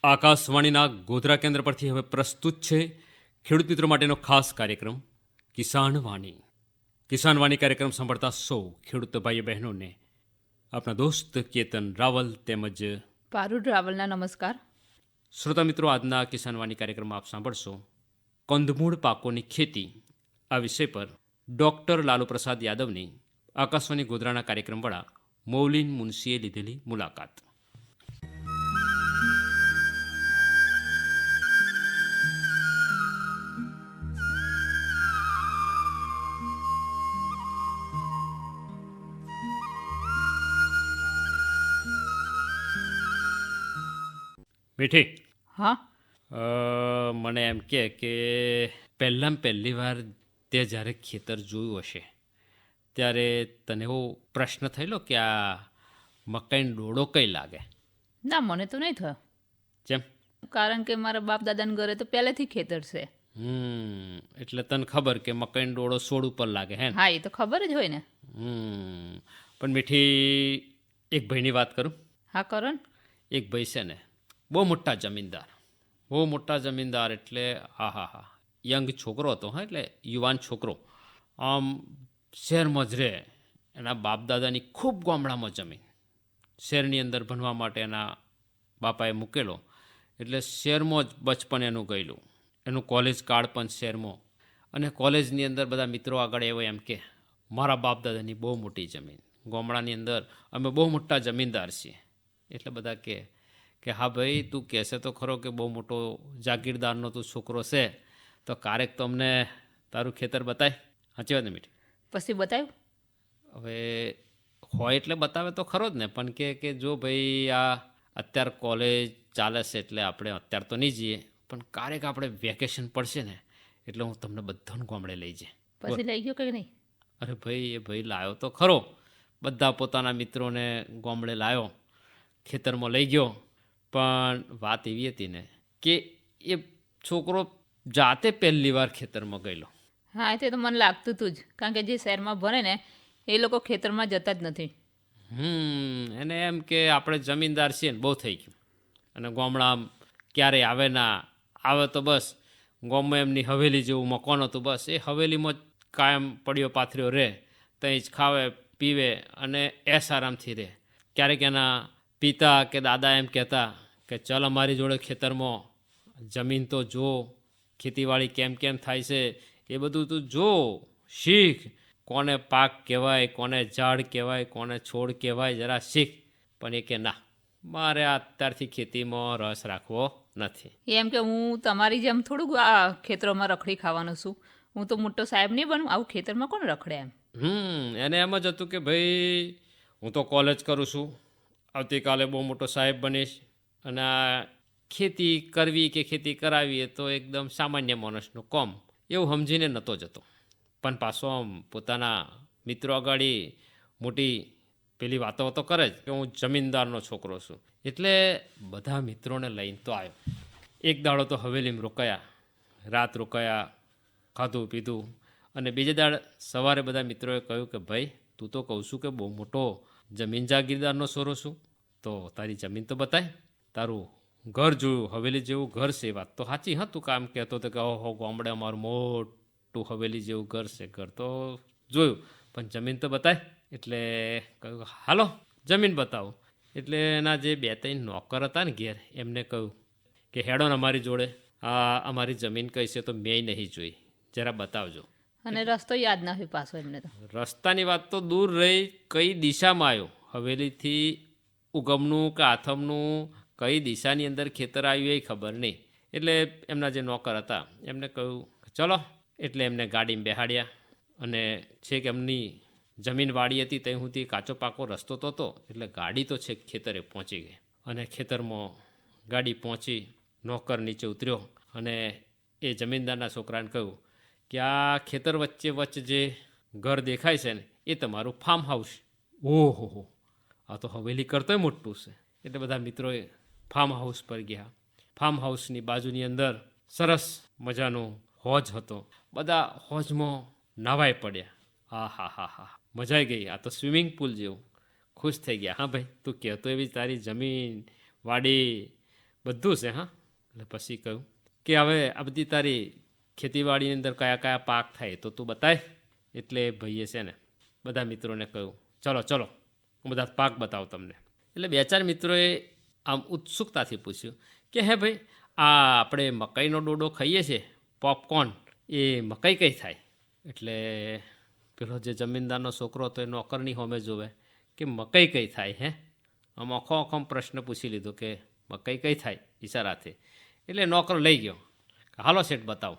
આકાશવાણીના ગોધરા કેન્દ્ર પરથી હવે પ્રસ્તુત છે ખેડૂત મિત્રો માટેનો ખાસ કાર્યક્રમ કિસાન વાણી. કિસાન વાણી કાર્યક્રમ સાંભળતા સૌ ખેડૂત ભાઈઓ બહેનોને આપણા દોસ્ત કેતન રાવલ તેમજ પારુલ રાવલના નમસ્કાર. શ્રોતા મિત્રો, આજના કિસાન વાણી કાર્યક્રમમાં આપ સાંભળશો કંદમૂળ પાકોની ખેતી આ વિષય પર ડૉક્ટર લાલુ પ્રસાદ યાદવની આકાશવાણી ગોધરાના કાર્યક્રમવાળા મૌલિન મુનશીએ લીધેલી મુલાકાત. મીઠી, હા, મને એમ કે પહેલી વાર તે જ્યારે ખેતર જોયું હશે ત્યારે તને એવો પ્રશ્ન થયેલો કે આ મકાઈનો ડોડો કઈ લાગે? ના, મને તો નહીં થયો. જેમ કારણ કે મારા બાપ દાદાના ઘરે તો પહેલેથી ખેતર છે. એટલે તને ખબર કે મકાઈનો ડોડો છોડ ઉપર લાગે હે ને? હા, એ તો ખબર જ હોય ને. પણ મીઠી, એક ભાઈની વાત કરું. હા, કરો ને. એક ભાઈ છે ને, બહુ મોટા જમીનદાર એટલે હા યંગ છોકરો હતો. હા, એટલે યુવાન છોકરો. આમ શહેરમાં જ રહે. એના બાપ દાદાની ખૂબ ગામડામાં જમીન, શહેરની અંદર ભણવા માટે એના બાપાએ મૂકેલો. એટલે શહેરમાં જ બચપન એનું ગયેલું. એનું કોલેજ કાળ પણ શહેરમાં. અને કોલેજની અંદર બધા મિત્રો આગળ એવો એમ કે મારા બાપ દાદાની બહુ મોટી જમીન, ગામડાની અંદર અમે બહુ મોટા જમીનદાર છીએ. એટલે બધા કે હા ભાઈ, તું કહેશે તો ખરો કે બહુ મોટો જાગીરદારનો તું છોકરો છે, તો કારેક તો અમને તારું ખેતર બતાય. સાચી વાત ને મીઠી? પછી બતાવ્યું? હવે હોય એટલે બતાવે તો ખરો જ ને, પણ કે જો ભાઈ આ અત્યારે કોલેજ ચાલે છે એટલે આપણે અત્યારે તો નહીં જઈએ, પણ કારેક આપણે વેકેશન પડશે ને એટલે હું તમને બધાને ગામડે લઈ જાય. પછી લઈ ગયો કે નહીં? અરે ભાઈ, એ ભાઈ લાવ્યો તો ખરો. બધા પોતાના મિત્રોને ગામડે લાવ્યો, ખેતરમાં લઈ ગયો. પણ વાત એવી હતી ને કે એ છોકરો જાતે પહેલી વાર ખેતરમાં ગયેલો. હા, એ તો મને લાગતું હતું જ, કારણ કે જે શહેરમાં ભણે ને એ લોકો ખેતરમાં જતા જ નથી. એને એમ કે આપણે જમીનદાર છીએ ને બહુ થઈ ગયું, અને ગામડા ક્યારેય આવે ના આવે તો બસ ગામમાં એમની હવેલી જેવું મકાન હતું, બસ એ હવેલીમાં જ કાયમ પડ્યો પાથર્યો રહે, ત્યાં જ ખાવે પીવે અને એસ આરામથી રહે. ક્યારેક એના પિતા કે દાદા એમ કહેતા કે ચલ અમારી જોડે ખેતરમાં, જમીન તો જો, ખેતીવાડી કેમ થાય છે એ બધું તું જો, શીખ. કોને પાક કહેવાય, કોને ઝાડ કહેવાય, કોને છોડ કહેવાય, જરા શીખ. પણ એ કે ના, મારે અત્યારથી ખેતીમાં રસ રાખવો નથી. એમ કે હું તમારી જેમ થોડુંક આ ખેતરોમાં રખડી ખાવાનું છું, હું તો મોટો સાહેબ નહીં બનું, આવું ખેતરમાં કોણ રખડે એમ. એને એમ જ હતું કે ભાઈ હું તો કોલેજ કરું છું, આવતીકાલે બહુ મોટો સાહેબ બનીશ, અને આ ખેતી કરવી કે ખેતી કરાવી એ તો એકદમ સામાન્ય માણસનું કામ, એવું સમજીને નહોતો જતો. પણ પાછો આમ પોતાના મિત્રો આગળ મોટી પેલી વાતો કરે જ કે હું જમીનદારનો છોકરો છું. એટલે બધા મિત્રોને લઈને તો આવ્યો. એક દાડો તો હવેલીમાં રોકાયા, રાત રોકાયા, ખાધું પીધું, અને બીજે દાડ સવારે બધા મિત્રોએ કહ્યું કે ભાઈ, તું તો કહું છું કે બહુ મોટો જમીન જાગીરદારનો છોરો છું, તો તારી જમીન તો બતાય. તારું ઘર જોયું, હવેલી જેવું ઘર છે. વાત તો સાચી. હા, તું કામ કહેતો હતો કે ઓહો ગામડે અમારું મોટું હવેલી જેવું ઘર છે. ઘર તો જોયું, પણ જમીન તો બતાય. એટલે કહ્યું હાલો જમીન બતાવો. એટલે એના જે 2-3 નોકર હતા ને ઘેર, એમને કહ્યું કે હેડો ને અમારી જોડે, આ અમારી જમીન કઈ છે તો મેં નહીં જોઈ, જરા બતાવજો. અને રસ્તો યાદ ના હોય પાછો એમને તો. રસ્તાની વાત તો દૂર રહી, કઈ દિશામાં આવ્યો, હવેલીથી ઉગમનું કે આથમનું કઈ દિશાની અંદર ખેતર આવ્યું એ ખબર નહીં. એટલે એમના જે નોકર હતા એમને કહ્યું ચલો. એટલે એમને ગાડીમાં બેહાડ્યા, અને છેક એમની જમીન વાડી હતી ત્યાં સુધી કાચો પાકો રસ્તો તો હતો, એટલે ગાડી તો છેક ખેતરે પહોંચી ગઈ. અને ખેતરમાં ગાડી પહોંચી, નોકર નીચે ઉતર્યો, અને એ જમીનદારના છોકરાને કહ્યું કે આ ખેતર વચ્ચે જે ઘર દેખાય છે ને એ તમારું ફાર્મ હાઉસ. ઓહો, આ તો હવેલી કરતોય મોટું છે. એટલે બધા મિત્રોએ ફાર્મ હાઉસ પર ગયા. ફાર્મ હાઉસની બાજુની અંદર સરસ મજાનો હોજ હતો. બધા હોજમાં નાવાય પડ્યા. હા, મજા આવી ગઈ. આ તો સ્વિમિંગ પુલ જેવું. ખુશ થઈ ગયા. હા ભાઈ, તું કહેતો એવી તારી જમીન વાડી બધું છે હા. એટલે પછી કહ્યું કે હવે આ બધી તારી ખેતીવાડીની અંદર કયા કયા પાક થાય તો તું બતાય. એટલે ભાઈએ છે ને બધા મિત્રોને કહ્યું ચલો ચલો હું બધા પાક બતાવું તમને. એટલે બે ચાર મિત્રોએ આમ ઉત્સુકતાથી પૂછ્યું કે હે ભાઈ આ આપણે મકાઈનો ડોડો ખાઈએ છીએ પોપકોર્ન એ મકાઈ કઈ થાય. એટલે પેલો જે જમીનદારનો છોકરો હતો એ નોકરની હોમે જોવે કે મકાઈ કઈ થાય હે. આમ આખો આખો પ્રશ્ન પૂછી લીધો કે મકાઈ કઈ થાય ઈશારાથી. એટલે નોકર લઈ ગયો કે હાલો શેઠ બતાવો.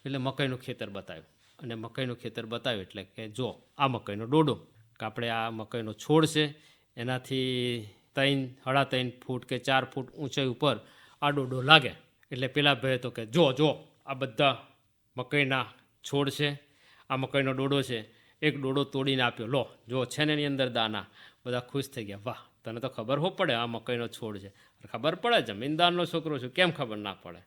એટલે મકાઈનું ખેતર બતાવ્યું અને મકાઈનું ખેતર બતાવ્યું એટલે કે જો આ મકાઈનો ડોડો કે આપણે આ મકાઈનો છોડ છે એનાથી 3.5 ફૂટ કે 4 ફૂટ ઊંચાઈ ઉપર આ ડોડો લાગે. એટલે પેલા ભાઈ તો કે જો જો આ બધા મકાઈના છોડ છે, આ મકાઈનો ડોડો છે, એક ડોડો તોડીને આપ્યો, લો જો છે ને એની અંદર દાના. બધા ખુશ થઈ ગયા, વાહ તને તો ખબર હો પડે આ મકાઈનો છોડ છે. ખબર પડે, જમીનદારનો છોકરો છું, કેમ ખબર ના પડે.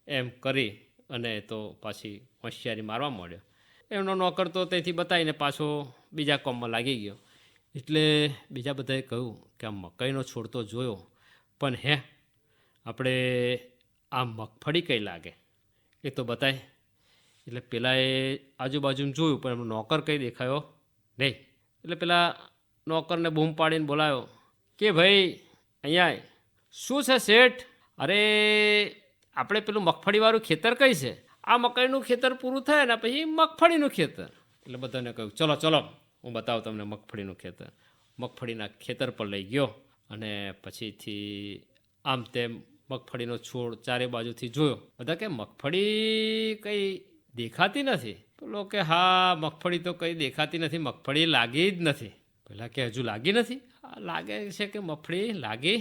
એમ કરી અને તો પાછી હોશિયારી મારવા માંડ્યો. એમનો નોકર તો તેથી બતાવીને પાછો બીજા કામમાં લાગી ગયો. એટલે બીજા બધાએ કહ્યું કે આ મકાઈનો છોડ તો જોયો પણ હે આપણે આ મગફળી કઈ લાગે એ તો બતાય. એટલે પેલાએ આજુબાજુમાં જોયું પણ એમનો નોકર કંઈ દેખાયો નહીં. એટલે પેલા નોકરને બૂમ પાડીને બોલાયો કે ભાઈ અહીંયા શું છે શેઠ? અરે આપણે પેલું મગફળીવાળું ખેતર કઈ છે? આ મકાઈનું ખેતર પૂરું થાય ને પછી મગફળીનું ખેતર. એટલે બધાને કહ્યું ચલો ચલો હું બતાવું તમને મગફળીનું ખેતર. મગફળીના ખેતર પર લઈ ગયો અને પછીથી આમ તેમ મગફળીનો છોડ ચારે બાજુથી જોયો. બધા કે મગફળી કંઈ દેખાતી નથી. પેલો કે હા મગફળી તો કંઈ દેખાતી નથી, મગફળી લાગી જ નથી. પેલા કે હજુ લાગી નથી? લાગે છે કે મગફળી લાગી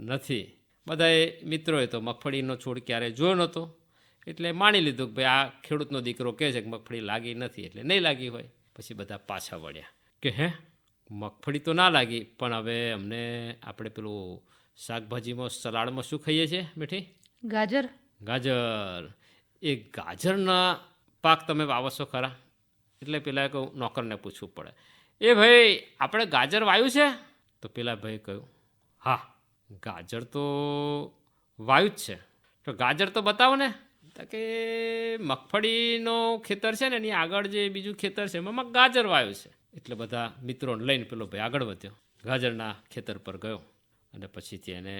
નથી. બધાએ મિત્રોએ તો મગફળીનો છોડ ક્યારે જોયો નહોતો એટલે માની લીધું કે ભાઈ આ ખેડૂતનો દીકરો કહે છે કે મગફળી લાગી નથી એટલે નહીં લાગી હોય. પછી બધા પાછા વળ્યા કે હે મગફળી તો ના લાગી પણ હવે અમને આપણે પેલું શાકભાજીમાં સલાડમાં શું ખાઈએ છીએ મીઠી? ગાજર. ગાજર. એ ગાજરના પાક તમે વાવો છો ખરા? એટલે પેલા કહું નોકરને પૂછવું પડે એ ભાઈ આપણે ગાજર વાવ્યું છે? તો પેલા ભાઈ કહ્યું હા ગાજર તો વાવ્યું જ છે. તો ગાજર તો બતાવો ને. તો કે મગફળીનો ખેતર છે ને એની આગળ જે બીજું ખેતર છે એમાં ગાજર વાવ્યું છે. એટલે બધા મિત્રોને લઈને પેલો ભાઈ આગળ વધ્યો, ગાજરના ખેતર પર ગયો અને પછીથી એને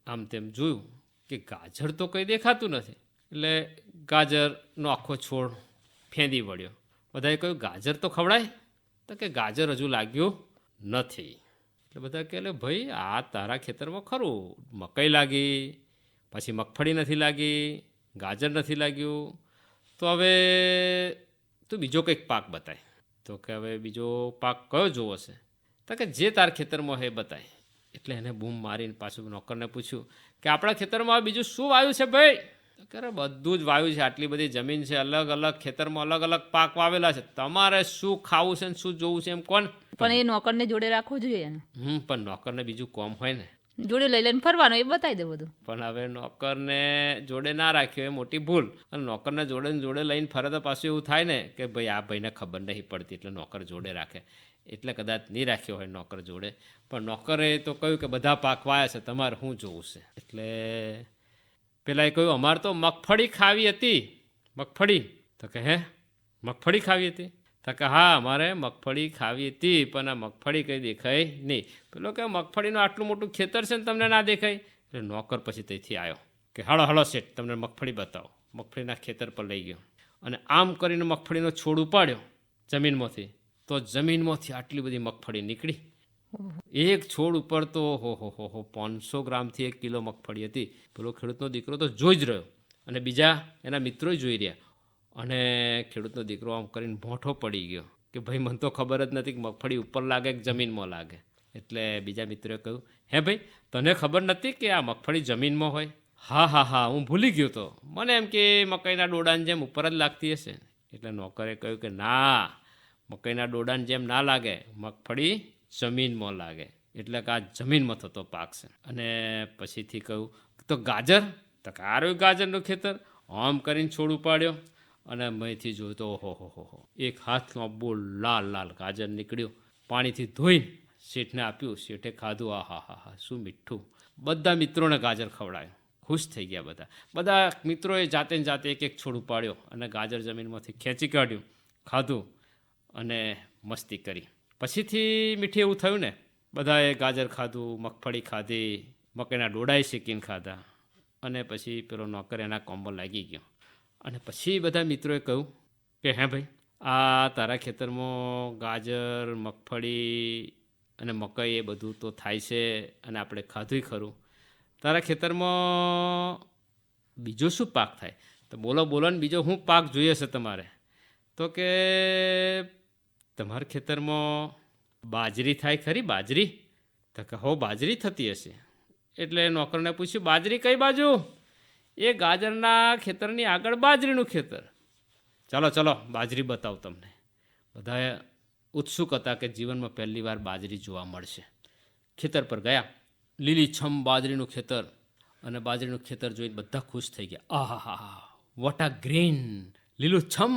આમ તેમ જોયું કે ગાજર તો કંઈ દેખાતું નથી. એટલે ગાજરનો આખો છોડ ફેંદી વળ્યો. બધાએ કહ્યું ગાજર તો ખવડાય? તો કે ગાજર હજુ લાગ્યું નથી. એટલે બધા કહે ભાઈ આ તારા ખેતરમાં ખરું મકાઈ લાગી, પછી મગફળી નથી લાગી, ગાજર નથી લાગ્યું, તો હવે તું બીજો કંઈક પાક બતાય. તો કે હવે બીજો પાક કયો જોવો છે? તો કે જે તાર ખેતરમાં હે બતાય. એટલે એને બૂમ મારીને પાછું નોકરને પૂછ્યું કે આપણા ખેતરમાં બીજું શું વાવ્યું છે ભાઈ? તો કે બધું જ વાવ્યું છે, આટલી બધી જમીન છે, અલગ અલગ ખેતરમાં અલગ અલગ પાક વાવેલા છે, તમારે શું ખાવું છે ને શું જોવું છે એમ કોણ? પણ એ નોકરને જોડે રાખવું જોઈએ ને. પણ નોકરને બીજું કોમ હોય ને, જોડે લઈ લઈને ફરવાનું એ બતાવી દે બધું. પણ હવે નોકરને જોડે ના રાખ્યો એ મોટી ભૂલ. અને નોકરને જોડે જોડે લઈને ફરે તો પાછું એવું થાય ને કે ભાઈ આ ભાઈને ખબર નહીં પડતી એટલે નોકર જોડે રાખે. એટલે કદાચ નહીં રાખ્યો હોય નોકર જોડે. પણ નોકરે તો કહ્યું કે બધા પાક વાયા છે, તમારે શું જોવું છે? એટલે પેલાએ કહ્યું અમારે તો મગફળી ખાવી હતી. મગફળી? તો કે હે મગફળી ખાવી હતી? તો કે હા અમારે મગફળી ખાવી હતી પણ આ મગફળી કંઈ દેખાય નહીં. પેલો કે મગફળીનું આટલું મોટું ખેતર છે ને તમને ના દેખાય? એટલે નોકર પછી ત્યાંથી આવ્યો કે હાલો હાલો શેઠ તમને મગફળી બતાવો. મગફળીના ખેતર પર લઈ ગયો અને આમ કરીને મગફળીનો છોડ ઉપાડ્યો જમીનમાંથી. તો જમીનમાંથી આટલી બધી મગફળી નીકળી. એક છોડ ઉપર તો હો 500 ગ્રામથી 1 કિલો મગફળી હતી. પેલો ખેડૂતનો દીકરો તો જોઈ જ રહ્યો અને બીજા એના મિત્રો જોઈ રહ્યા. અને ખેડૂતનો દીકરો આમ કરીને મોઢો પડી ગયો કે ભાઈ મને તો ખબર જ નથી કે મગફળી ઉપર લાગે કે જમીનમાં લાગે. એટલે બીજા મિત્રોએ કહ્યું હે ભાઈ તને ખબર નથી કે આ મગફળી જમીનમાં હોય? હા હું ભૂલી ગયો તો, મને એમ કે મકાઈના ડોડાની જેમ ઉપર જ લાગતી હશે. એટલે નોકરે કહ્યું કે ના મકાઈના ડોડાની જેમ ના લાગે, મગફળી જમીનમાં લાગે. એટલે કે આ જમીનમાં થતો પાક છે. અને પછીથી કહ્યું તો ગાજર? તો કારું ગાજરનું ખેતર. આમ કરીને છોડ ઉપાડ્યો અને અહીંથી જોયું તો ઓહો એક હાથનો બોલ લાલ લાલ ગાજર નીકળ્યું. પાણીથી ધોઈને શેઠને આપ્યું. શેઠે ખાધું. હા શું મીઠું. બધા મિત્રોને ગાજર ખવડાવ્યું. ખુશ થઈ ગયા બધા. બધા મિત્રોએ જાતે ને જાતે એક એક છોડ ઉપાડ્યો અને ગાજર જમીનમાંથી ખેંચી કાઢ્યું, ખાધું અને મસ્તી કરી. પછીથી મીઠી એવું થયું ને, બધાએ ગાજર ખાધું, મગફળી ખાધી, મકાઈના ડોડાઈ શેકીને ખાધા અને પછી પેલો નોકર એના કોમ્બો લાગી ગયો. અને પછી બધા મિત્રોએ કહ્યું કે હે ભાઈ, આ તારા ખેતરમાં ગાજર, મગફળી અને મકાઈ એ બધું તો થાય છે અને આપણે ખાધુંય ખરું. તારા ખેતરમાં બીજો શું પાક થાય? તો બોલો બોલો ને, બીજો શું પાક જોઈએ છે તમારે? તો કે તમારા ખેતરમાં બાજરી થાય ખરી? બાજરી? તો કે હો, બાજરી થતી હશે. એટલે નોકરને પૂછ્યું, બાજરી કઈ બાજુ? એ ગાજરના ખેતરની આગળ બાજરીનું ખેતર. ચાલો ચાલો, બાજરી બતાવું તમને. બધા ઉત્સુક હતા કે જીવનમાં પહેલી વાર બાજરી જોવા મળશે. ખેતર પર ગયા, લીલીછમ બાજરીનું ખેતર, અને બાજરીનું ખેતર જોઈને બધા ખુશ થઈ ગયા. આહા, વોટ આ ગ્રીન, લીલુંછમ,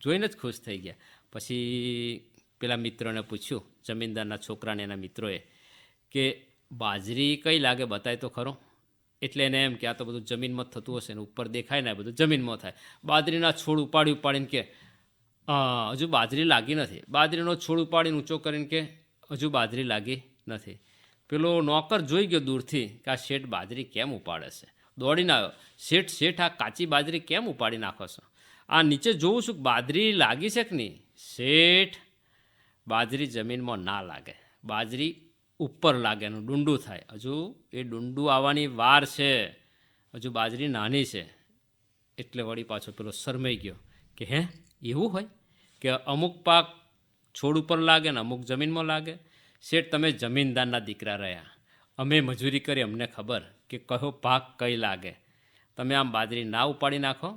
જોઈને જ ખુશ થઈ ગયા. પછી પેલા મિત્રોને પૂછ્યું, જમીનદારના છોકરાને એના મિત્રોએ, કે બાજરી કઈ લાગે બતાય તો ખરો. એટલે એને એમ કે આ તો બધું જમીનમાં જ થતું હશે ને, ઉપર દેખાય ને બધું જમીનમાં થાય. બાજરીના છોડ ઉપાડીને કે હજુ બાજરી લાગી નથી. બાજરીનો છોડ ઉપાડીને ઊંચો કરીને કે હજુ બાજરી લાગી નથી. પેલો નોકર જોઈ ગયો દૂરથી કે આ શેઠ બાજરી કેમ ઉપાડે છે. દોડીને આવ્યો, શેઠ આ કાચી બાજરી કેમ ઉપાડી નાખો છો? આ નીચે જોઉં છું કે બાજરી લાગી છે કે નહીં? શેઠ, બાજરી જમીનમાં ના લાગે, બાજરી ઉપર લાગે, એનું ડુંડું થાય. હજુ એ ડુંડું આવવાની વાર છે, હજુ બાજરી નાની છે. એટલે વળી પાછો પેલો શરમાઈ ગયો કે હે, એવું હોય કે અમુક પાક છોડ ઉપર લાગે ને અમુક જમીનમાં લાગે? શેઠ, તમે જમીનદારના દીકરા રહ્યા, અમે મજૂરી કરી, અમને ખબર કે કયો પાક કઈ લાગે. તમે આમ બાજરી ના ઉપાડી નાખો.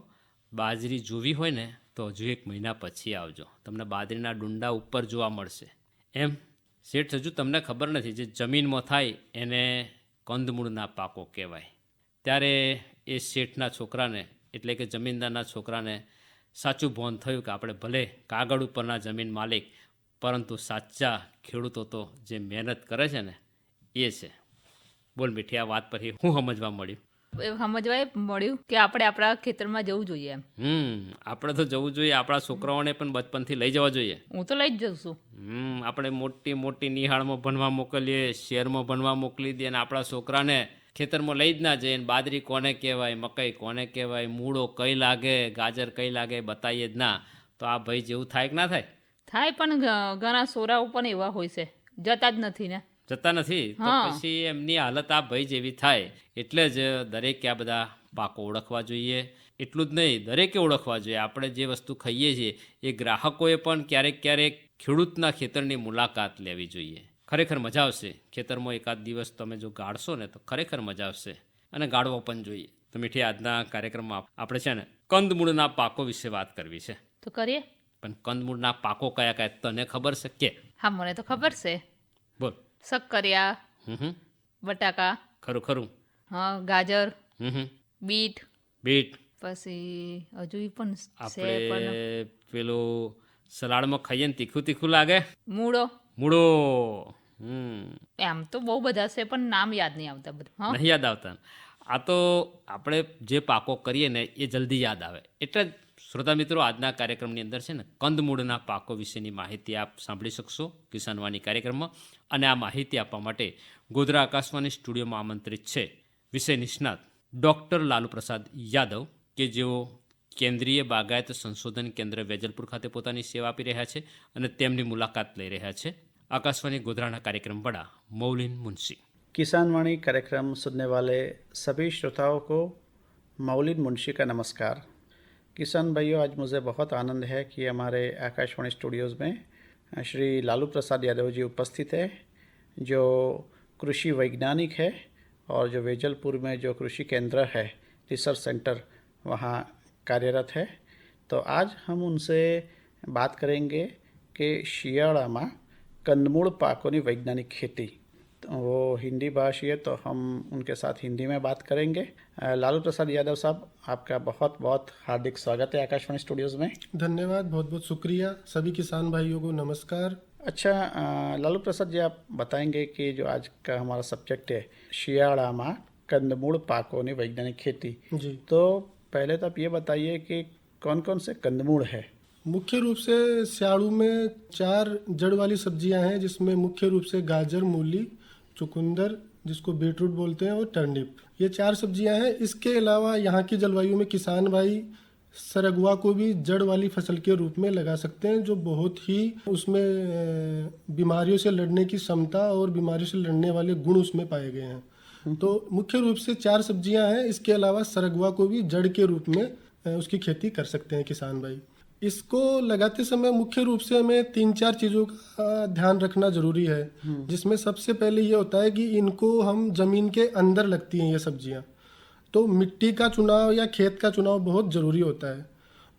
બાજરી જોવી હોય ને તો હજુ 1 મહિના પછી આવજો, તમને બાજરીના ડુંડા ઉપર જોવા મળશે. એમ? શેઠ, હજુ તમને ખબર નથી, જે જમીનમાં થાય એને કંદમૂળના પાકો કહેવાય. ત્યારે એ શેઠના છોકરાને, એટલે કે જમીનદારના છોકરાને સાચું ભાન થયું કે આપણે ભલે કાગળ ઉપરના જમીન માલિક, પરંતુ સાચા ખેડૂતો તો જે મહેનત કરે છે ને એ છે. બોલ મીઠી, આ વાત પરથી શું સમજવા મળ્યું? સમજવા મળ્યું કે આપણે આપણા ખેતરમાં જવું જોઈએ એમ. આપણે તો જવું જોઈએ. આપણા છોકરાઓને પણ બચપનથી લઈ જવા જોઈએ. હું તો લઈ જ જઉં છું. આપણે મોટી મોટી નિહાળમાં ભણવા મોકલીએ, શહેરમાં ભણવા મોકલી દઈએ, અને આપણા છોકરાને ખેતરમાં લઈ જ ના જઈએ. બાજરી કોને કહેવાય, મકાઈ કોને કહેવાય, મૂળો કઈ લાગે, ગાજર કઈ લાગે બતાવીએ જ ના, તો આ ભાઈ જેવું થાય કે ના થાય? થાય, પણ ઘણા સોરાઓ પણ એવા હોય છે, જતા જ નથી ને. જતા નથી તો પછી એમની હાલત આ ભાઈ જેવી થાય. એટલે જ દરેકે આ બધા પાકો ઓળખવા જોઈએ. એટલું જ નહીં, દરેકે ઓળખવા જોઈએ. આપણે જે વસ્તુ ખાઈએ છીએ એ ગ્રાહકોએ પણ ક્યારેક ક્યારેક ખેડૂતના ખેતરની મુલાકાત લેવી જોઈએ. ખરેખર મજા આવશે. ખેતરમાં એકાદ દિવસ તમે જો ગાળશો ને તો ખરેખર મજા આવશે, અને ગાળવો પણ જોઈએ. તો મીઠી, આજના કાર્યક્રમમાં આપણે છે ને કંદમૂળના પાકો વિશે વાત કરવી છે. તો કરીએ. પણ કંદમૂળના પાકો કયા કયા તને ખબર છે કે? હા, મને તો ખબર છે. બોલ. શક્કરિયા, બટાકા, ખરું ખરું, હા, ગાજર, બીટ, પછી હજુ પણ આપણે પેલું સલાડમાં ખાઈએ ને તીખું તીખું લાગે, મૂળો. એમ તો બહુ બધા છે પણ નામ યાદ નહીં આવતા. બધું નહીં યાદ આવતા. આ તો આપણે જે પાકો કરીએ ને એ જલ્દી યાદ આવે. એટલે શ્રોતા મિત્રો, આજના કાર્યક્રમની અંદર છે ને કંદમૂળના પાકો વિશેની માહિતી આપ સાંભળી શકશો કિસાનવાણી કાર્યક્રમમાં. અને આ માહિતી આપવા માટે ગોધરા આકાશવાણી સ્ટુડિયોમાં આમંત્રિત છે વિષય નિષ્ણાત ડૉક્ટર લાલુપ્રસાદ યાદવ, કે જેઓ કેન્દ્રીય બાગાયત સંશોધન કેન્દ્ર વેજલપુર ખાતે પોતાની સેવા આપી રહ્યા છે અને તેમની મુલાકાત લઈ રહ્યા છે आकाशवाणी गोधराना कार्यक्रम बड़ा मौलिन मुंशी। किसानवाणी कार्यक्रम सुनने वाले सभी श्रोताओं को मौलिन मुंशी का नमस्कार। किसान भाइयों, आज मुझे बहुत आनंद है कि हमारे आकाशवाणी स्टूडियोज़ में श्री लालू प्रसाद यादव जी उपस्थित है, जो कृषि वैज्ञानिक है और जो वेजलपुर में जो कृषि केंद्र है, रिसर्च सेंटर, वहाँ कार्यरत है। तो आज हम उनसे बात करेंगे कि शियाड़ा में कंदमूल पाकों की वैज्ञानिक खेती। तो वो हिंदी भाषी है, तो हम उनके साथ हिंदी में बात करेंगे। लालू प्रसाद यादव साहब, आपका बहुत बहुत हार्दिक स्वागत है आकाशवाणी स्टूडियोज़ में। धन्यवाद, बहुत बहुत शुक्रिया। सभी किसान भाइयों को नमस्कार। अच्छा, लालू प्रसाद जी, आप बताएंगे कि जो आज का हमारा सब्जेक्ट है शियाड़ामा कंदमूल पाकोनी वैज्ञानिक खेती, जी। तो पहले तो आप ये बताइए कि कौन कौन से कंदमूल है। मुख्य रूप से स्याड़ू में 4 जड़ वाली सब्जियां हैं, जिसमें मुख्य रूप से गाजर, मूली, चुकंदर जिसको बीटरूट बोलते हैं, और टर्निप, ये 4 सब्जियां हैं। इसके अलावा यहाँ की जलवायु में किसान भाई सरगवा को भी जड़ वाली फसल के रूप में लगा सकते हैं, जो बहुत ही उसमें बीमारियों से लड़ने की क्षमता और बीमारियों से लड़ने वाले गुण उसमें पाए गए हैं। तो मुख्य रूप से 4 सब्जियां हैं। इसके अलावा सरगवा को भी जड़ के रूप में उसकी खेती कर सकते हैं किसान भाई। इसको लगाते समय मुख्य रूप से हमें 3-4 चीज़ों का ध्यान रखना जरूरी है, जिसमें सबसे पहले ये होता है कि इनको हम जमीन के अंदर लगती हैं ये सब्जियां, तो मिट्टी का चुनाव या खेत का चुनाव बहुत ज़रूरी होता है।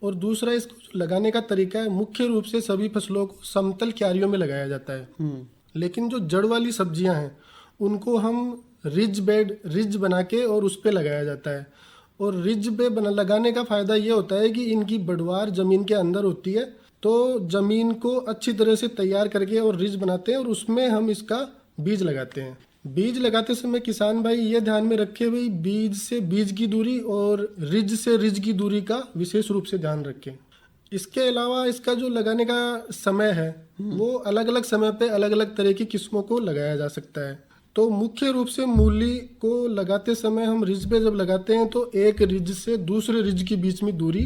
और दूसरा, इसको लगाने का तरीका है, मुख्य रूप से सभी फसलों को समतल क्यारियों में लगाया जाता है, लेकिन जो जड़ वाली सब्जियां हैं उनको हम रिज बना के और उस पर लगाया जाता है। और रिज पे लगाने का फ़ायदा ये होता है कि इनकी बढ़वार ज़मीन के अंदर होती है, तो ज़मीन को अच्छी तरह से तैयार करके और रिज बनाते हैं और उसमें हम इसका बीज लगाते हैं। बीज लगाते समय किसान भाई ये ध्यान में रखे, भाई बीज से बीज की दूरी और रिज से रिज की दूरी का विशेष रूप से ध्यान रखें। इसके अलावा इसका जो लगाने का समय है वो अलग अलग समय पे अलग अलग तरह की किस्मों को लगाया जा सकता है। तो मुख्य रूप से मूली को लगाते समय हम रिज पे जब लगाते हैं तो एक रिज से दूसरे रिज के बीच में दूरी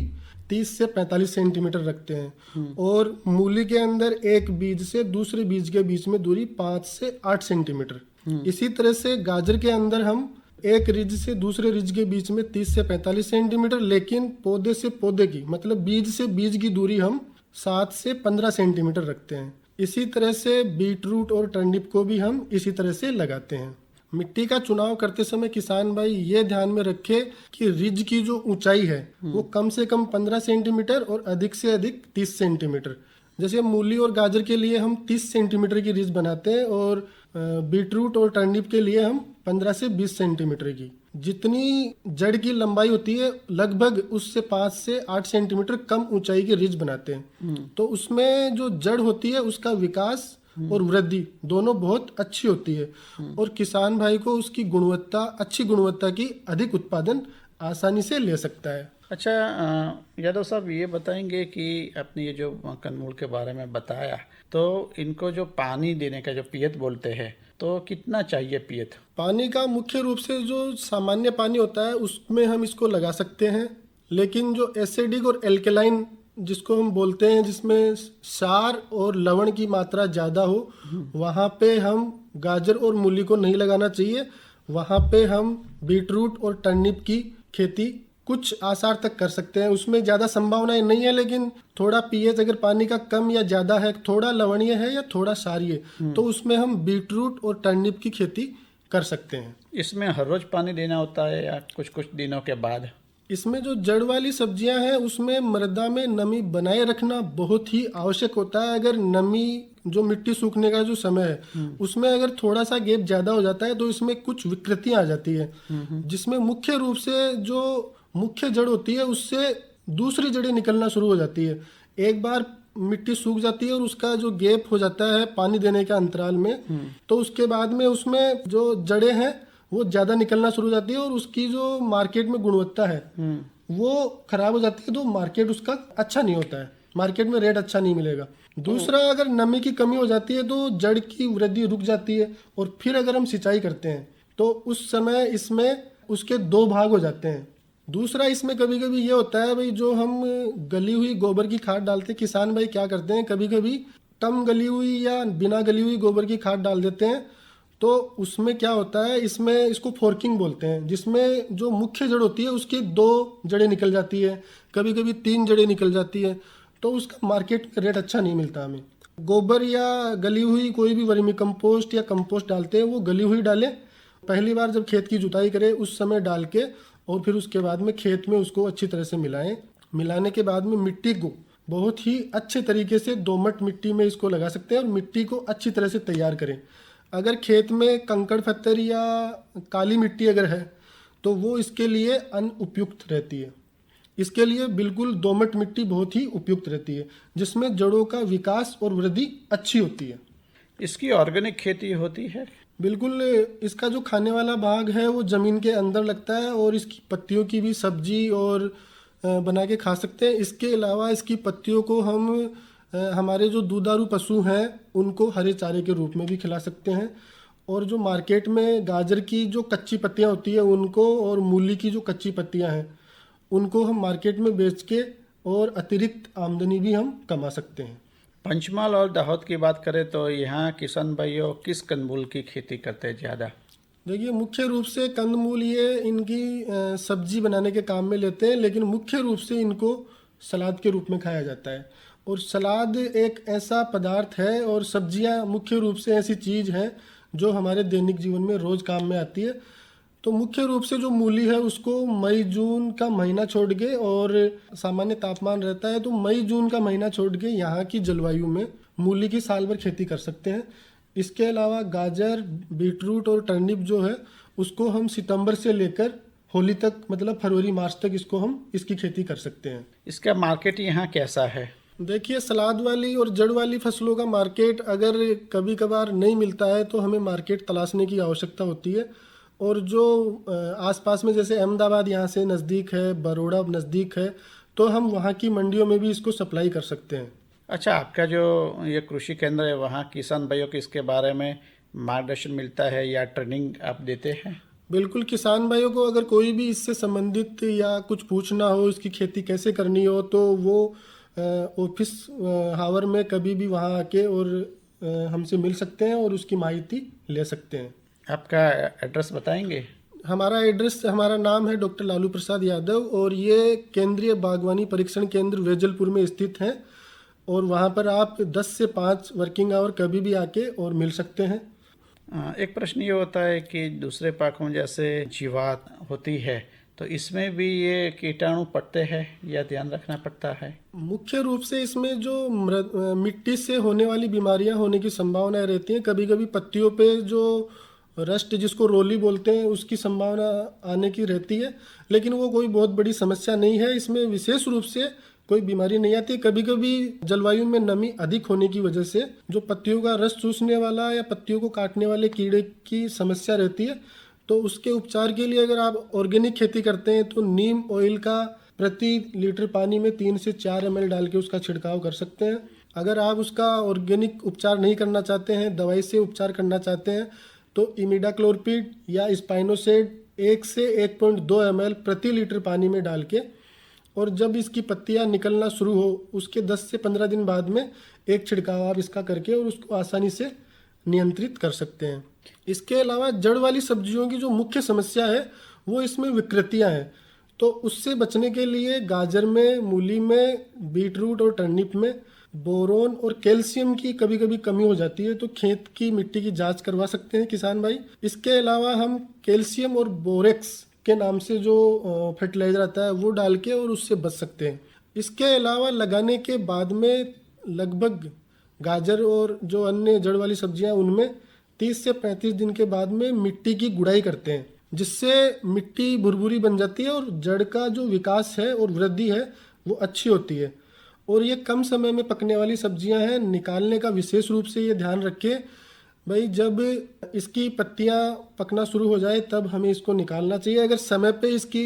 30 से 45 सेंटीमीटर रखते हैं, और मूली के अंदर एक बीज से दूसरे बीज के बीच में दूरी 5 से 8 सेंटीमीटर। इसी तरह से गाजर के अंदर हम एक रिज से दूसरे रिज के बीच में 30 से 45 सेंटीमीटर, लेकिन पौधे से पौधे की मतलब बीज से बीज की दूरी हम 7 से 15 सेंटीमीटर रखते हैं। इसी तरह से बीटरूट और टर्निप को भी हम इसी तरह से लगाते हैं। मिट्टी का चुनाव करते समय किसान भाई ये ध्यान में रखे कि रिज की जो ऊंचाई है वो कम से कम 15 सेंटीमीटर और अधिक से अधिक 30 सेंटीमीटर। जैसे मूली और गाजर के लिए हम 30 सेंटीमीटर की रिज बनाते हैं और बीटरूट और टर्निप के लिए हम 15 से 20 सेंटीमीटर की। जितनी जड़ की लंबाई होती है लगभग उससे 5 से 8 सेंटीमीटर कम ऊंचाई की रिज बनाते हैं, तो उसमें जो जड़ होती है उसका विकास और वृद्धि दोनों बहुत अच्छी होती है, और किसान भाई को उसकी गुणवत्ता, अच्छी गुणवत्ता की अधिक उत्पादन आसानी से ले सकता है। अच्छा, यादव साहब ये बताएंगे कि आपने ये जो कंदमूल के बारे में बताया, तो इनको जो पानी देने का जो पियत बोलते हैं, तो कितना चाहिए पियत? पानी का मुख्य रूप से जो सामान्य पानी होता है उसमें हम इसको लगा सकते हैं, लेकिन जो एसिडिक और एल्केलाइन जिसको हम बोलते हैं, जिसमें क्षार और लवण की मात्रा ज़्यादा हो, वहाँ पे हम गाजर और मूली को नहीं लगाना चाहिए। वहाँ पे हम बीटरूट और टर्निप की खेती कुछ आसार तक कर सकते हैं। उसमें ज़्यादा संभावनाएं नहीं है, लेकिन थोड़ा पीएच अगर पानी का कम या ज़्यादा है, थोड़ा लवणीय है या थोड़ा क्षारीय, तो उसमें हम बीटरूट और टर्निप की खेती कर सकते हैं। इसमें हर रोज पानी देना होता है या कुछ कुछ दिनों के बाद? इसमें जो जड़ वाली सब्जियां हैं उसमें मृदा में नमी बनाए रखना बहुत ही आवश्यक होता है। अगर नमी, जो मिट्टी सूखने का जो समय है उसमें अगर थोड़ा सा गैप ज़्यादा हो जाता है तो इसमें कुछ विकृतियां आ जाती है, जिसमें मुख्य रूप से जो मुख्य जड़ होती है उससे दूसरी जड़ें निकलना शुरू हो जाती है। एक बार मिट्टी सूख जाती है और उसका जो गैप हो जाता है पानी देने का अंतराल में, तो उसके बाद में उसमें जो जड़ें हैं वो ज़्यादा निकलना शुरू हो जाती है और उसकी जो मार्केट में गुणवत्ता है वो खराब हो जाती है, तो मार्केट उसका अच्छा नहीं होता है, मार्केट में रेट अच्छा नहीं मिलेगा। दूसरा, अगर नमी की कमी हो जाती है तो जड़ की वृद्धि रुक जाती है, और फिर अगर हम सिंचाई करते हैं तो उस समय इसमें उसके 2 भाग हो जाते हैं। दूसरा, इसमें कभी कभी ये होता है भाई, जो हम गली हुई गोबर की खाद डालते हैं, किसान भाई क्या करते हैं, कभी कभी कम गली हुई या बिना गली हुई गोबर की खाद डाल देते हैं, तो उसमें क्या होता है, इसमें इसको फोर्किंग बोलते हैं, जिसमें जो मुख्य जड़ होती है उसकी 2 जड़ें निकल जाती है, कभी कभी 3 जड़ें निकल जाती है, तो उसका मार्केट में रेट अच्छा नहीं मिलता हमें। गोबर या गली हुई कोई भी वर्मी कंपोस्ट या कंपोस्ट डालते हैं वो गली हुई डालें, पहली बार जब खेत की जुताई करें उस समय डाल के, और फिर उसके बाद में खेत में उसको अच्छी तरह से मिलाएं। मिलाने के बाद में मिट्टी को बहुत ही अच्छे तरीके से दोमट मिट्टी में इसको लगा सकते हैं और मिट्टी को अच्छी तरह से तैयार करें। अगर खेत में कंकड़ पत्थर या काली मिट्टी अगर है तो वो इसके लिए अनुपयुक्त रहती है। इसके लिए बिल्कुल दोमट मिट्टी बहुत ही उपयुक्त रहती है, जिसमें जड़ों का विकास और वृद्धि अच्छी होती है। इसकी ऑर्गेनिक खेती होती है? बिल्कुल, इसका जो खाने वाला भाग है वो ज़मीन के अंदर लगता है और इसकी पत्तियों की भी सब्जी और बना के खा सकते हैं। इसके अलावा इसकी पत्तियों को हम हमारे जो दूधारू पशु हैं उनको हरे चारे के रूप में भी खिला सकते हैं। और जो मार्केट में गाजर की जो कच्ची पत्तियां होती है उनको, और मूली की जो कच्ची पत्तियां हैं उनको हम मार्केट में बेच के और अतिरिक्त आमदनी भी हम कमा सकते हैं। पंचमहाल और दाहोद की बात करें तो यहाँ किसान भाइयों किस कंदमूल की खेती करते हैं ज़्यादा? देखिए, मुख्य रूप से कंदमूल ये इनकी सब्जी बनाने के काम में लेते हैं, लेकिन मुख्य रूप से इनको सलाद के रूप में खाया जाता है। और सलाद एक ऐसा पदार्थ है और सब्जियां मुख्य रूप से ऐसी चीज़ है जो हमारे दैनिक जीवन में रोज़ काम में आती है। तो मुख्य रूप से जो मूली है उसको मई जून का महीना छोड़ के, और सामान्य तापमान रहता है तो मई जून का महीना छोड़ के यहाँ की जलवायु में मूली की साल भर खेती कर सकते हैं। इसके अलावा गाजर, बीटरूट और टर्निप जो है उसको हम सितंबर से लेकर होली तक, मतलब फरवरी मार्च तक इसको हम इसकी खेती कर सकते हैं। इसका मार्केट यहाँ कैसा है? देखिए, सलाद वाली और जड़ वाली फसलों का मार्केट अगर कभी कभार नहीं मिलता है तो हमें मार्केट तलाशने की आवश्यकता होती है। और जो आसपास में, जैसे अहमदाबाद यहाँ से नज़दीक है, बड़ौदा नज़दीक है, तो हम वहाँ की मंडियों में भी इसको सप्लाई कर सकते हैं। अच्छा, आपका जो ये कृषि केंद्र है वहाँ किसान भाइयों को इसके बारे में मार्गदर्शन मिलता है या ट्रेनिंग आप देते हैं? बिल्कुल, किसान भाइयों को अगर कोई भी इससे संबंधित या कुछ पूछना हो, इसकी खेती कैसे करनी हो, तो वो ऑफिस हावर में कभी भी वहाँ आके और हमसे मिल सकते हैं और उसकी माहिती ले सकते हैं। आपका एड्रेस बताएंगे? हमारा एड्रेस, हमारा नाम है डॉक्टर लालू प्रसाद यादव और ये केंद्रीय बागवानी परीक्षण केंद्र वेजलपुर में स्थित है। और वहाँ पर आप 10 से 5 वर्किंग आवर कभी भी आके और मिल सकते हैं। एक प्रश्न ये होता है कि दूसरे पाकों जैसे जीवात होती है तो इसमें भी ये कीटाणु पड़ते हैं या ध्यान रखना पड़ता है? मुख्य रूप से इसमें जो मिट्टी से होने वाली बीमारियां होने की संभावना रहती हैं। कभी कभी पत्तियों पे जो रस्ट, जिसको रोली बोलते हैं, उसकी संभावना आने की रहती है, लेकिन वो कोई बहुत बड़ी समस्या नहीं है। इसमें विशेष रूप से कोई बीमारी नहीं आती। कभी कभी जलवायु में नमी अधिक होने की वजह से जो पत्तियों का रस चूसने वाला या पत्तियों को काटने वाले कीड़े की समस्या रहती है, तो उसके उपचार के लिए अगर आप ऑर्गेनिक खेती करते हैं तो नीम ऑयल का प्रति लीटर पानी में 3 से 4 ml डाल के उसका छिड़काव कर सकते हैं। अगर आप उसका ऑर्गेनिक उपचार नहीं करना चाहते हैं, दवाई से उपचार करना चाहते हैं, तो इमिडाक्लोरपिड या स्पाइनोसेड 1 से 1.2 ml प्रति लीटर पानी में डाल के, और जब इसकी पत्तियां निकलना शुरू हो उसके 10 से 15 दिन बाद में एक छिड़काव आप इसका करके और उसको आसानी से नियंत्रित कर सकते हैं। इसके अलावा जड़ वाली सब्जियों की जो मुख्य समस्या है वो इसमें विकृतियां हैं। तो उससे बचने के लिए गाजर में, मूली में, बीटरूट और टर्निप में बोरोन और कैल्शियम की कभी कभी कमी हो जाती है, तो खेत की मिट्टी की जांच करवा सकते हैं किसान भाई। इसके अलावा हम कैल्शियम और बोरेक्स के नाम से जो फर्टिलाइजर आता है वो डाल के और उससे बच सकते हैं। इसके अलावा लगाने के बाद में लगभग गाजर और जो अन्य जड़ वाली सब्जियां उनमें 30 से 35 दिन के बाद में मिट्टी की गुड़ाई करते हैं, जिससे मिट्टी भुरभुरी बन जाती है और जड़ का जो विकास है और वृद्धि है वो अच्छी होती है। और ये कम समय में पकने वाली सब्जियां हैं। निकालने का विशेष रूप से ये ध्यान रखें भाई, जब इसकी पत्तियां पकना शुरू हो जाए तब हमें इसको निकालना चाहिए। अगर समय पे इसकी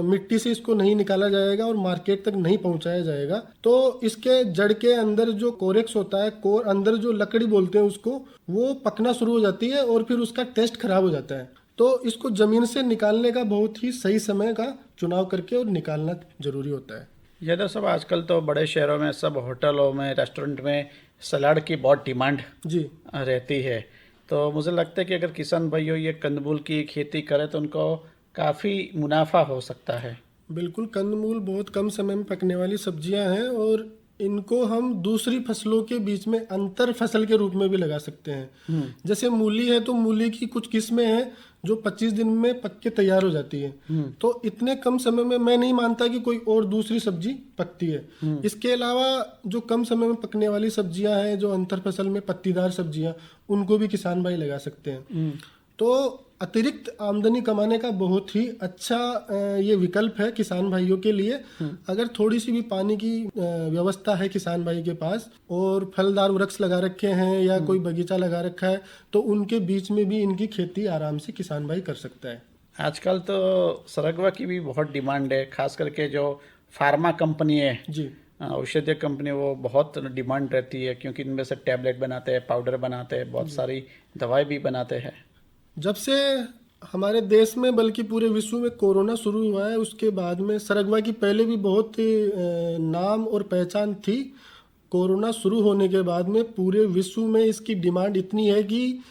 मिट्टी से इसको नहीं निकाला जाएगा और मार्केट तक नहीं पहुंचाया जाएगा तो इसके जड़ के अंदर जो कोरेक्स होता है, कोर अंदर जो लकड़ी बोलते हैं उसको, वो पकना शुरू हो जाती है और फिर उसका टेस्ट खराब हो जाता है। तो इसको जमीन से निकालने का बहुत ही सही समय का चुनाव करके और निकालना जरूरी होता है। यादव साहब, आजकल तो बड़े शहरों में सब होटलों में, रेस्टोरेंट में सलाद की बहुत डिमांड जी रहती है। तो मुझे लगता है कि अगर किसान भाइयों ये कंदमूल की खेती करें तो उनको काफ़ी मुनाफा हो सकता है। बिल्कुल, कंदमूल बहुत कम समय में पकने वाली सब्जियां हैं और इनको हम दूसरी फसलों के बीच में अंतर फसल के रूप में भी लगा सकते हैं। जैसे मूली है तो मूली की कुछ किस्में हैं जो 25 दिन में पक के तैयार हो जाती है। तो इतने कम समय में मैं नहीं मानता कि कोई और दूसरी सब्जी पकती है। इसके अलावा जो कम समय में पकने वाली सब्जियां हैं, जो अंतर फसल में पत्तीदार सब्जियां, उनको भी किसान भाई लगा सकते हैं। तो अतिरिक्त आमदनी कमाने का बहुत ही अच्छा ये विकल्प है किसान भाइयों के लिए। अगर थोड़ी सी भी पानी की व्यवस्था है किसान भाई के पास और फलदार वृक्ष लगा रखे हैं या कोई बगीचा लगा रखा है तो उनके बीच में भी इनकी खेती आराम से किसान भाई कर सकता है। आजकल तो सरगवा की भी बहुत डिमांड है, खास करके जो फार्मा कंपनी है, जी औषधीय कंपनी, वो बहुत डिमांड रहती है क्योंकि इनमें से टैबलेट बनाते हैं, पाउडर बनाते हैं, बहुत सारी दवाई भी बनाते हैं। जब से हमारे देश में बल्कि पूरे विश्व में कोरोना शुरू हुआ है उसके बाद में सरगवा की पहले भी बहुत नाम और पहचान थी। कोरोना शुरू होने के बाद में पूरे विश्व में इसकी डिमांड इतनी है कि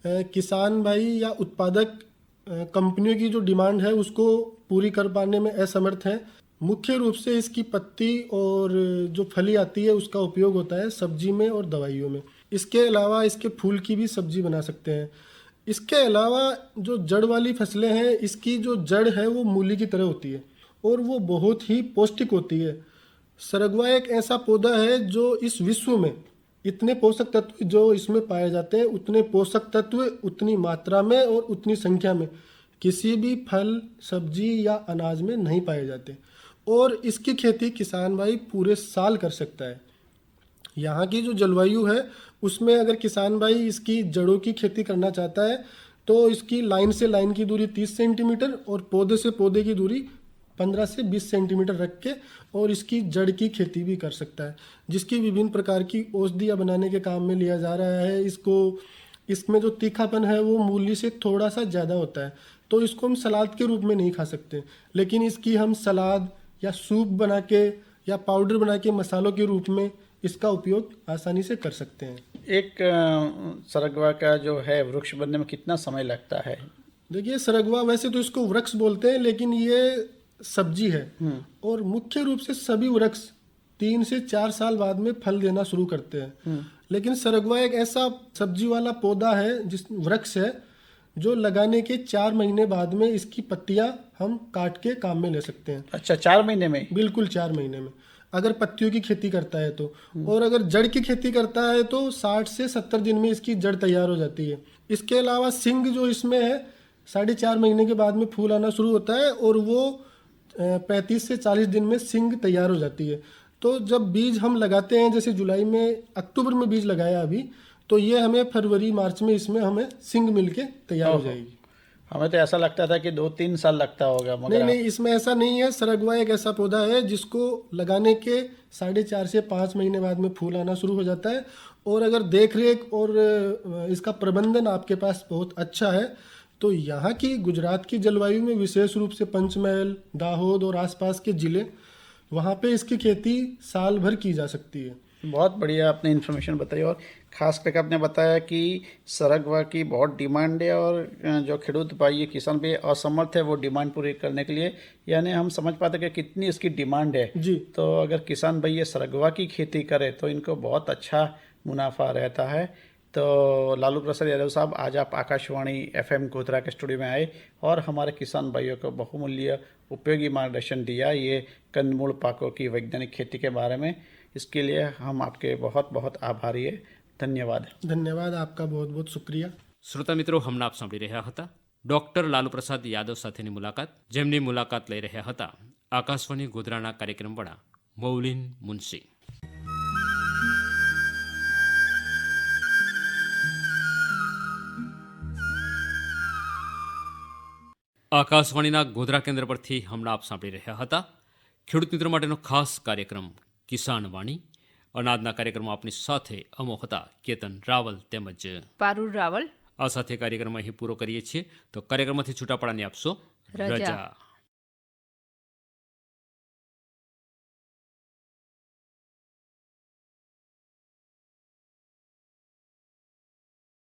किसान भाई या उत्पादक कंपनियों की जो डिमांड है उसको पूरी कर पाने में असमर्थ है। मुख्य रूप से इसकी पत्ती और जो फली आती है उसका उपयोग होता है सब्जी में और दवाइयों में। इसके अलावा इसके फूल की भी सब्जी बना सकते हैं। इसके अलावा जो जड़ वाली फसलें हैं, इसकी जो जड़ है वो मूली की तरह होती है और वो बहुत ही पौष्टिक होती है। सरगवा एक ऐसा पौधा है जो इस विश्व में इतने पोषक तत्व जो इसमें पाए जाते हैं, उतने पोषक तत्व उतनी मात्रा में और उतनी संख्या में किसी भी फल, सब्जी या अनाज में नहीं पाए जाते और इसकी खेती किसान भाई पूरे साल कर सकता है। यहाँ की जो जलवायु है उसमें अगर किसान भाई इसकी जड़ों की खेती करना चाहता है तो इसकी लाइन से लाइन की दूरी 30 सेंटीमीटर और पौधे से पौधे की दूरी 15 से 20 सेंटीमीटर रख के और इसकी जड़ की खेती भी कर सकता है, जिसकी विभिन्न प्रकार की औषधियाँ बनाने के काम में लिया जा रहा है। इसमें जो तीखापन है वो मूली से थोड़ा सा ज़्यादा होता है, तो इसको हम सलाद के रूप में नहीं खा सकते, लेकिन इसकी हम सलाद या सूप बना के या पाउडर बना के मसालों के रूप में इसका उपयोग आसानी से कर सकते हैं। एक सरगवा का जो है वृक्ष बनने में कितना समय लगता है? देखिए, सरगवा वैसे तो इसको वृक्ष बोलते हैं लेकिन ये सब्जी है और मुख्य रूप से सभी वृक्ष 3 से 4 साल बाद में फल देना शुरू करते हैं। लेकिन सरगवा एक ऐसा सब्जी वाला पौधा है, जिस वृक्ष है, जो लगाने के 4 महीने बाद में इसकी पत्तियां हम काट के काम में ले सकते हैं। अच्छा, 4 महीने में? बिल्कुल 4 महीने में, अगर पत्तियों की खेती करता है तो। और अगर जड़ की खेती करता है तो 60 से 70 दिन में इसकी जड़ तैयार हो जाती है। इसके अलावा सिंग जो इसमें है 4.5 महीने के बाद में फूल आना शुरू होता है और वो 35 से 40 दिन में सिंग तैयार हो जाती है। तो जब बीज हम लगाते हैं, जैसे जुलाई में, अक्टूबर में बीज लगाया अभी, तो ये हमें फरवरी मार्च में इसमें हमें सिंग मिलके तैयार हो जाएगी। हमें तो ऐसा लगता था कि 2-3 साल लगता होगा, मगर नहीं, इसमें ऐसा नहीं है। सरगवा एक ऐसा पौधा है जिसको लगाने के 4.5 से 5 महीने बाद में फूल आना शुरू हो जाता है। और अगर देख रेख और इसका प्रबंधन आपके पास बहुत अच्छा है तो यहाँ की गुजरात की जलवायु में, विशेष रूप से पंचमहल, दाहोद और आसपास के ज़िले, वहाँ पे इसकी खेती साल भर की जा सकती है। बहुत बढ़िया आपने इन्फॉर्मेशन बताई और ख़ास करके आपने बताया कि सरगवा की बहुत डिमांड है और जो खेडूत भाई, किसान भी असमर्थ है वो डिमांड पूरी करने के लिए, यानी हम समझ पाते कि कितनी इसकी डिमांड है जी। तो अगर किसान भाई ये सरगवा की खेती करे तो इनको बहुत अच्छा मुनाफा रहता है। तो लालू प्रसाद यादव साहब, आज आप आकाशवाणी FM गोधरा के स्टूडियो में आए और हमारे किसान भाइयों को बहुमूल्य उपयोगी मार्गदर्शन दिया ये कंदमूल पाकों की वैज्ञानिक खेती के बारे में। इसके लिए हम आपके बहुत बहुत आभारी है। धन्यवाद। ધન્યવાદ, આપકા बहुत बहुत शुक्रिया। શ્રોતા મિત્રો, હમણાં આપ સાંભળી રહ્યા હતા ડૉક્ટર લાલુ પ્રસાદ યાદવ સાથેની મુલાકાત, જેમની મુલાકાત લઈ રહ્યા હતા આકાશવાણી ગોધરાના કાર્યક્રમવાળા મૌલિન મુનશી। આકાશવાણીના ગોધરા કેન્દ્ર પરથી હમણાં આપ સાંભળી રહ્યા હતા ખેડૂત મિત્રો માટેનો ખાસ કાર્યક્રમ કિસાન વાણી। અનાજના કાર્યક્રમમાં આપની સાથે અમો હતા કેતન રાવલ તેમજ પારુલ રાવલ। આ સાથે કાર્યક્રમ અહીં પૂરો કરીએ છીએ, તો કાર્યક્રમમાંથી છૂટા પડવાની આપશો રજા।